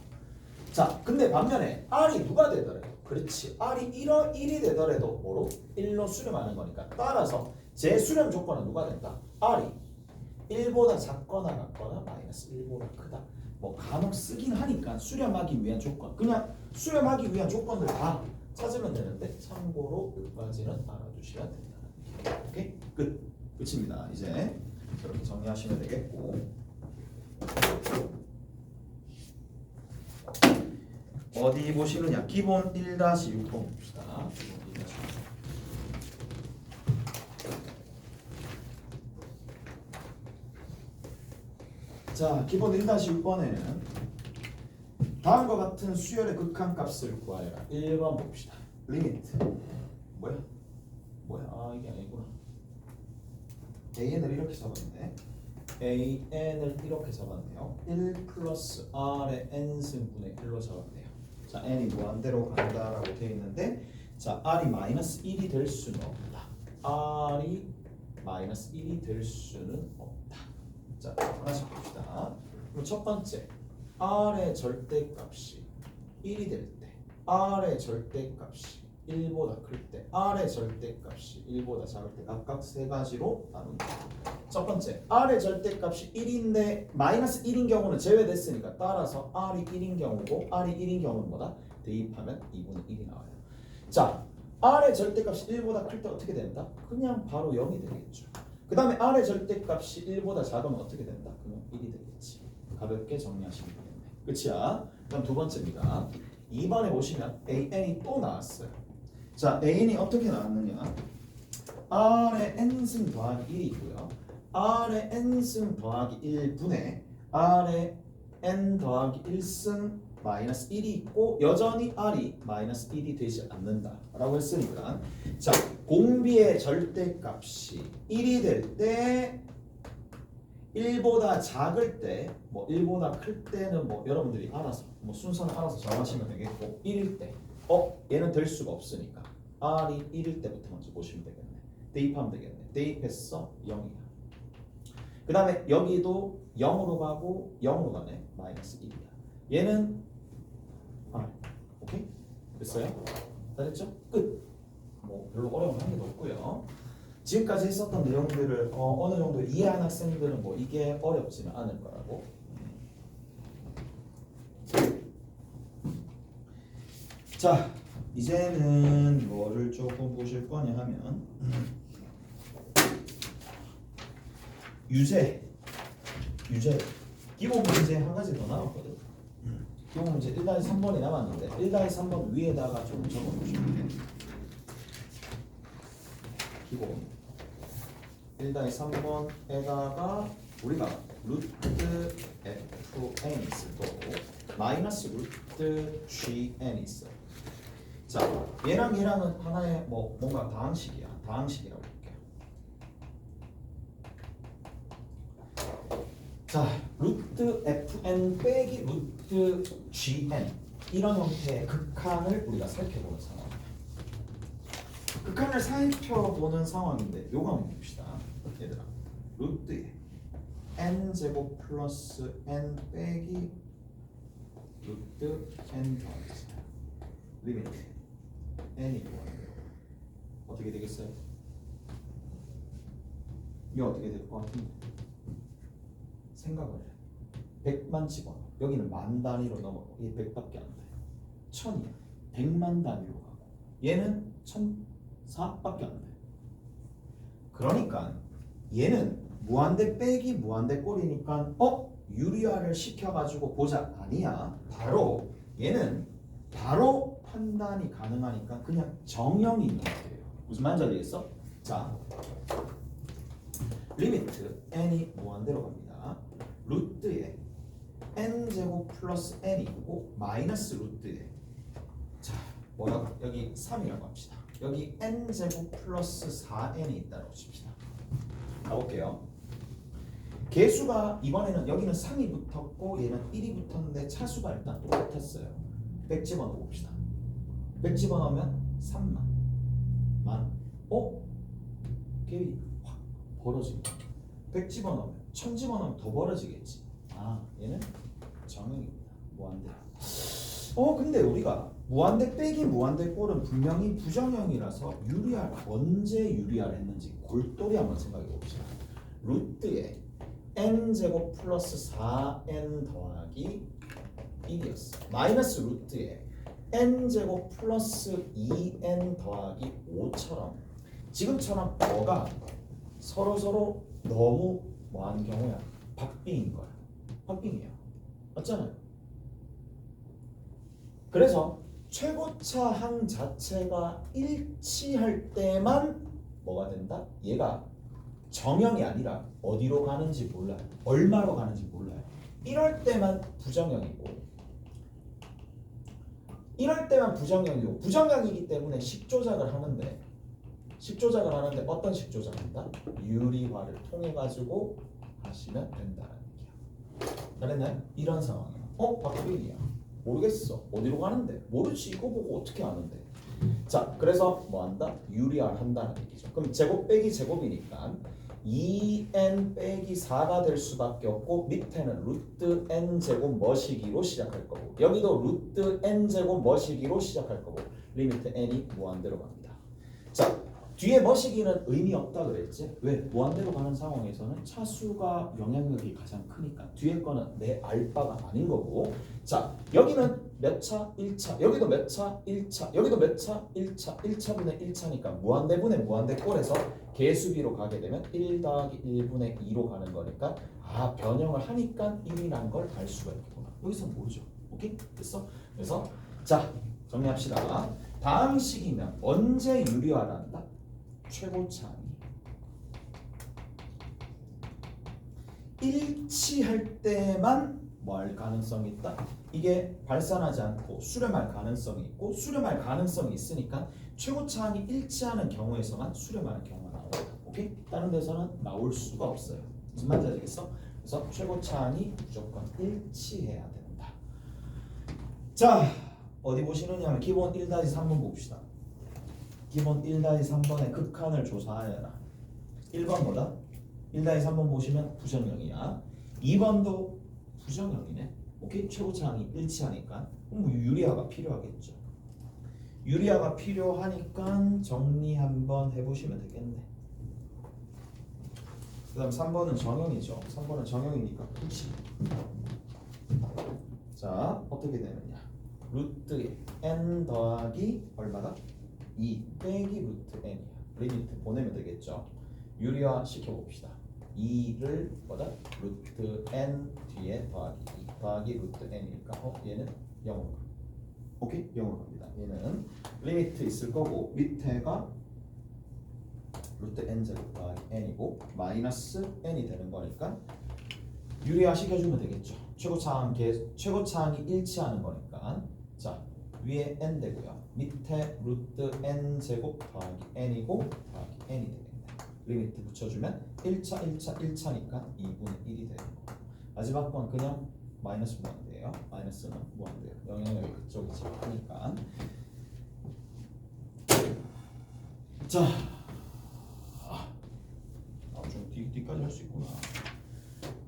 Speaker 1: 자 근데 반면에 R이 누가 되더라도 그렇지. R이 1이 되더라도 뭐로? 1로 수렴하는 거니까 따라서 제 수렴 조건은 누가 된다? R이 1보다 작거나 같거나 마이너스 1보다 크다. 뭐 간혹 쓰긴 하니까 수렴하기 위한 조건 그냥 수렴하기 위한 조건들 다 찾으면 되는데 참고로 여기까지는 알아두시면 된다. 오케이? 끝입니다. 이제 이렇게 정리하시면 되겠고, 어디 보시느냐? 기본 1-6번 봅시다. 기본 1-6번. 자, 기본 1-6번에는 다음과 같은 수열의 극한값을 구하여라. 1번 봅시다. 리미트 뭐야? 아, 이게 아니구나. an을 이렇게 적었네. an을 이렇게 적었네요. 1 플러스 r의 n승분의 1로 적었네요. 자, n이 무한대로 간다라고 되어 있는데, 자, r이 마이너스 1이 될 수는 없다. r이 마이너스 1이 될 수는 없다. 자, 하나씩 봅시다. 그럼 첫 번째, r의 절대값이 1이 될 때, r의 절대값이 1보다 클 때, r의 절대값이 1보다 작을 때 각각 세 가지로 나눈다. 첫 번째, r의 절대값이 1인데 마이너스 1인 경우는 제외됐으니까 따라서 r이 1인 경우고 r이 1인 경우는 뭐다? 대입하면 2분의 1이 나와요. 자, r의 절대값이 1보다 클 때 어떻게 된다? 그냥 바로 0이 되겠죠. 그 다음에 r의 절대값이 1보다 작으면 어떻게 된다? 그냥 1이 되겠지. 가볍게 정리하시면 되겠네. 끝이야. 그럼 두 번째입니다. 2번에 보시면 an이 또 나왔어요. 자, an이 어떻게 나왔느냐? r의 n승 더하기 1이 있고요. r의 n승 더하기 1분의 r의 n 더하기 1승 마이너스 1이 있고, 여전히 r이 마이너스 1이 되지 않는다 라고 했으니까, 자, 공비의 절대값이 1이 될 때, 1보다 작을 때, 뭐 1보다 클 때는 뭐 여러분들이 알아서 뭐 순서는 알아서 정하시면 되겠고, 1일 때 얘는 될 수가 없으니까 r이 1일 때부터 먼저 보시면 되겠네. 대입하면 되겠네. 대입했어 0이야. 그 다음에 여기도 0으로 가고 0으로 가네. 마이너스 1이야. 얘는 r. 오케이? 됐어요? 다 됐죠? 끝. 뭐 별로 어려운 한 개도 없고요. 지금까지 했었던 내용들을 어느 정도 이해한 학생들은 뭐 이게 어렵지는 않을 거라고. 자, 이제는 뭐를 조금 보실 거냐 하면 유제 기본 문제 한 가지 더 남았거든. 기본 문제 1-3번이 남았는데 1-3번 위에다가 좀 적어보시면 돼요. 기본 1-3번에다가 우리가 루트 fn 있을 거고 마이너스 루트 gn 있어. 자, 얘랑 얘랑은 하나의 뭐 뭔가 다항식이야. 다항식이라고 볼게요. 자, 루트 fn 빼기 루트 gn 이런 형태의 극한을 우리가 살펴보는 상황이에요. 극한을 살펴보는 상황인데 요거 한번 봅시다. 얘들아, 루트에 n제곱 플러스 n 빼기 루트 n 더하기 리미트 n이 뭐예요? 어떻게 되겠어요? 이게 어떻게 될 것 같은데? 생각을 해. 100만 집어넣어. 여기는 만 단위로 넘어가고 얘 100밖에 안 돼. 1000이야. 100만 단위로 가고 얘는 1004밖에 안 돼. 그러니까 얘는 무한대 빼기 무한대 꼴이니까 유리화를 시켜가지고 보자. 아니야. 바로 얘는 바로 판단이 가능하니까 그냥 정형이 있는 거예요. 무슨 말인지 알겠어? 자, 리미트 n이 무한대로 갑니다. 루트에 n제곱 플러스 n이 있고 마이너스 루트에 자, 뭐라고? 여기 3이라고 합시다. 여기 n제곱 플러스 4n이 있다고 칩시다. 가볼게요. 개수가 이번에는 여기는 3이 붙었고 얘는 1이 붙었는데 차수가 일단 똑같았어요. 100 집어넣어 봅시다. 100 집어넣으면 3만 갭이 확 벌어집니다. 100 집어넣으면 1000 집어넣으면 더 벌어지겠지. 아, 얘는 정형입니다. 무한대. 근데 우리가 무한대 빼기 무한대 꼴은 분명히 부정형이라서 유리화를 언제 유리화를 했는지 골똘히 한번 생각해 봅시다. 루트에 n제곱 플러스 4n 더하기 1이었어. 마이너스 루트에 n제곱 플러스 2n 더하기 5처럼 지금처럼 뭐가 서로 너무 뭐하는 경우야? 박빙인 거야. 박빙이에요. 맞잖아요. 그래서 최고차 항 자체가 일치할 때만 뭐가 된다? 얘가 정형이 아니라 어디로 가는지 몰라요. 얼마로 가는지 몰라요. 이럴 때만 부정형이고 이럴 때만 부정형이고 부정형이기 때문에 식조작을 하는데 어떤 식조작한다? 유리화를 통해 가지고 하시면 된다는 얘기야. 잘했나요? 이런 상황이야. 박빙이야. 모르겠어. 어디로 가는데? 모르지. 이거 보고 어떻게 아는데? 자, 그래서 뭐 한다? 유리화를 한다는 얘기죠. 그럼 제곱 빼기 제곱이니까 2n 빼기 4가 될 수밖에 없고 밑에는 루트 n 제곱 머시기로 시작할 거고 여기도 루트 n 제곱 머시기로 시작할 거고 리미트 n이 무한대로 갑니다. 자, 뒤에 머시기는 의미 없다 그랬지? 왜? 무한대로 가는 상황에서는 차수가 영향력이 가장 크니까 뒤에 거는 내 알바가 아닌 거고 자, 여기는 몇 차? 1차. 여기도 몇 차? 1차. 여기도 몇 차? 1차. 1차분의 1차니까 무한대분의 무한대 꼴에서 개수비로 가게 되면 1 더하기 1분의 2로 가는 거니까 변형을 하니까 1이라는 걸 알 수가 있구나. 여기서 모르죠. 오케이? 됐어? 그래서 자, 정리합시다. 다음 식이면 언제 유리화를 한다? 최고차항이 일치할 때만 뭐 할 가능성이 있다? 이게 발산하지 않고 수렴할 가능성이 있고 수렴할 가능성이 있으니까 최고차항이 일치하는 경우에서만 수렴하는 경우가 나온다. 오케이? 다른 데서는 나올 수가 없어요. 무슨 말인지 알겠어? 그래서 최고차항이 무조건 일치해야 된다. 자, 어디 보시느냐 하면 기본 1-3번 봅시다. 기본 1-3번의 극한을 조사하여라. 1번 뭐다? 1-3번 보시면 부정형이야. 2번도 부정형이네. 오케이? 최고차항이 일치하니까 뭐 유리화가 필요하겠죠. 유리화가 필요하니까 정리 한번 해보시면 되겠네. 그 다음 3번은 정형이죠. 3번은 정형이니까 굳이 자, 어떻게 되느냐. 루트 n 더하기 얼마다? 2 빼기 루트 n이야. 리미트 보내면 되겠죠. 유리화 시켜봅시다. 2를 뭐다? 루트 n 뒤에 더하기 2 더하기 루트 n이니까 얘는 0으로 가. 오케이? 0으로 갑니다. 얘는 리미트 있을 거고 밑에가 루트 n 제곱 더하기 n이고 마이너스 n이 되는 거니까 유리화 시켜주면 되겠죠. 최고차항이 일치하는 거니까 자, 위에 n 되고요. 밑에 루트 n 제곱 더하기 n이고 더하기 n이 되겠네. 리미트 붙여주면 1차니까 2분의 1이 되는 거. 마지막 건 그냥 마이너스 무한대예요. 마이너스는 무한대예요. 영향력이 그쪽이지 하니까. 자, 좀 뒤까지 할 수 있구나.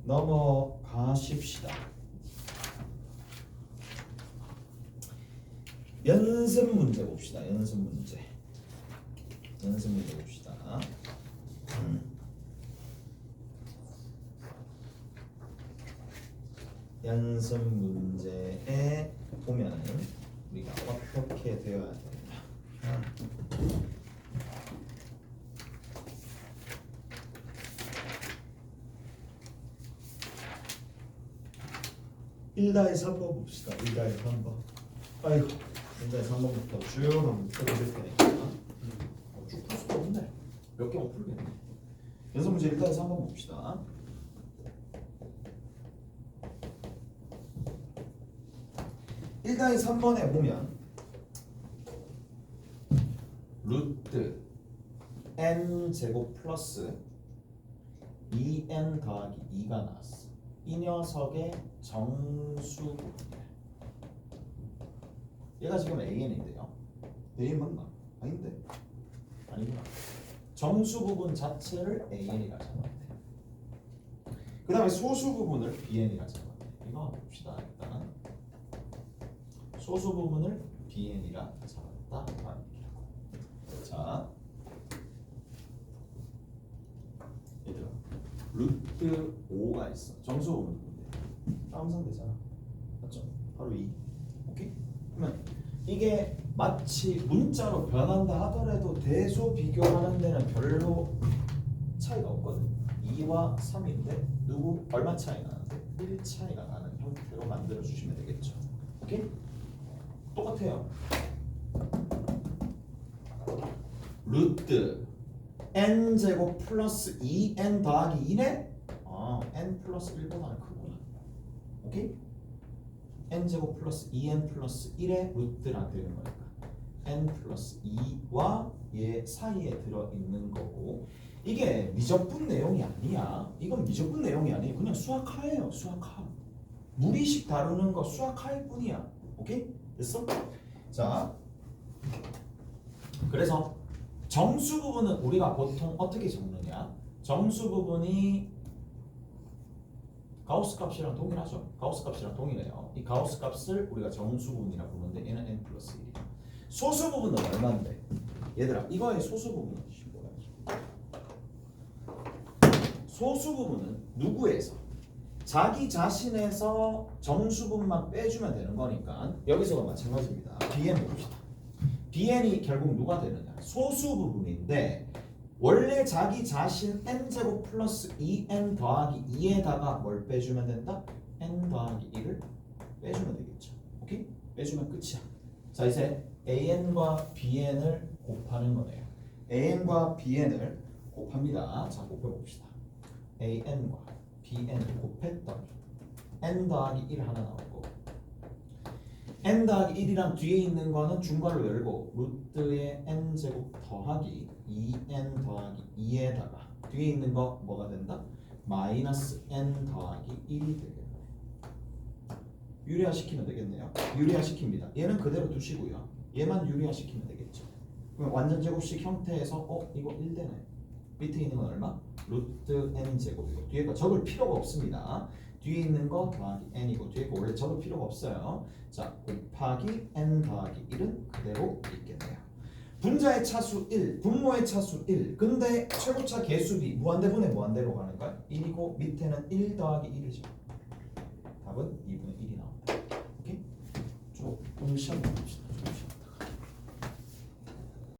Speaker 1: 넘어가십시다. 연습 문제 봅시다. 연습 문제 봅시다. 연습 문제에 보면은 우리가 어떻게 되어야 되느냐. 1-3번 봅시다. 1-3번. 아이고, 1-3번부터 쭉 한번 풀어줄 테니까. 쭉 풀 수가 없네. 몇 개 못 풀겠네. 연습 문제 1-3번 봅시다. (1-3번에) 보면 루트 n 제곱 플러스 2n 더하기 2가 나왔어. 이 녀석의 정수 부분이야. 얘가 지금 an인데요. an 맞나? 아닌데? 아니구나. 정수 부분 자체를 an이라 잡았대. 그 다음에 소수 부분을 bn이라 잡았대. 이거 봅시다. 일단 소수 부분을 bn이라 잡았다. 자, 얘들아, 루트 5가 있어. 정수 부분 누군데? 다음 상대잖아. 맞죠? 바로 2. 오케이? 그러면 이게 마치 문자로 변한다 하더라도 대소 비교하는 데는 별로 차이가 없거든. 2와 3인데 누구 얼마 차이 나는데 1 차이가 나는 형태로 만들어 주시면 되겠죠. 오케이? 똑같아요. 루트 n 제곱 플러스 2n 더하기 2네? n 플러스 1보다는 크구나. 오케이? n 제곱 플러스 2n 플러스 1의 루트랑 되는 거니까 n 플러스 2와 얘 사이에 들어있는 거고, 이게 미적분 내용이 아니야. 이건 미적분 내용이 아니에요. 그냥 수학하예요. 수학하. 무리식 다루는 거 수학하일 뿐이야. 오케이? 됐어? 자, 그래서 정수 부분은 우리가 보통 어떻게 적느냐? 정수 부분이 가우스 값이랑 동일하죠. 가우스 값이랑 동일해요. 이 가우스 값을 우리가 정수 부분이라고 부르는데 얘는 n 플러스 1이야. 소수 부분은 얼마인데? 얘들아, 이거의 소수 부분은 소수 부분은 누구에서? 자기 자신에서 정수분만 빼주면 되는 거니까 여기서도 마찬가지입니다. bn 봅시다. bn이 결국 누가 되느냐? 소수 부분인데 원래 자기 자신 n제곱 플러스 2n 더하기 2에다가 뭘 빼주면 된다? n 더하기 1을 빼주면 되겠죠. 오케이? 빼주면 끝이야. 자, 이제 an과 bn을 곱하는 거네요. an과 bn을 곱합니다. 자, 곱해봅시다. an과 bn을 곱했더니 n 더하기 1 하나 나오고, n 더하기 1이랑 뒤에 있는 거는 중괄호 열고 루트의 n제곱 더하기 2n 더하기 2에다가 뒤에 있는 거 뭐가 된다? 마이너스 n 더하기 1이 되겠네. 유리화시키면 되겠네요. 유리화시킵니다. 얘는 그대로 두시고요. 얘만 유리화시키면 되겠죠. 그럼 완전 제곱식 형태에서 이거 1되네. 밑에 있는 건 얼마? 루트 n제곱이고 뒤에 거 적을 필요가 없습니다. 뒤에 있는 거 더하기 n이고 뒤에 거 원래 적을 필요가 없어요. 자, 곱하기 n 더하기 1은 그대로 있겠네요. 분자의 차수 1, 분모의 차수 1. 근데 최고차 개수비 무한대분의 무한대로 가는 거야. 1이고 밑에는 1 더하기 1이죠. 답은 2분의 1이 나옵니다. 오케이? 조금 시험 봅시다.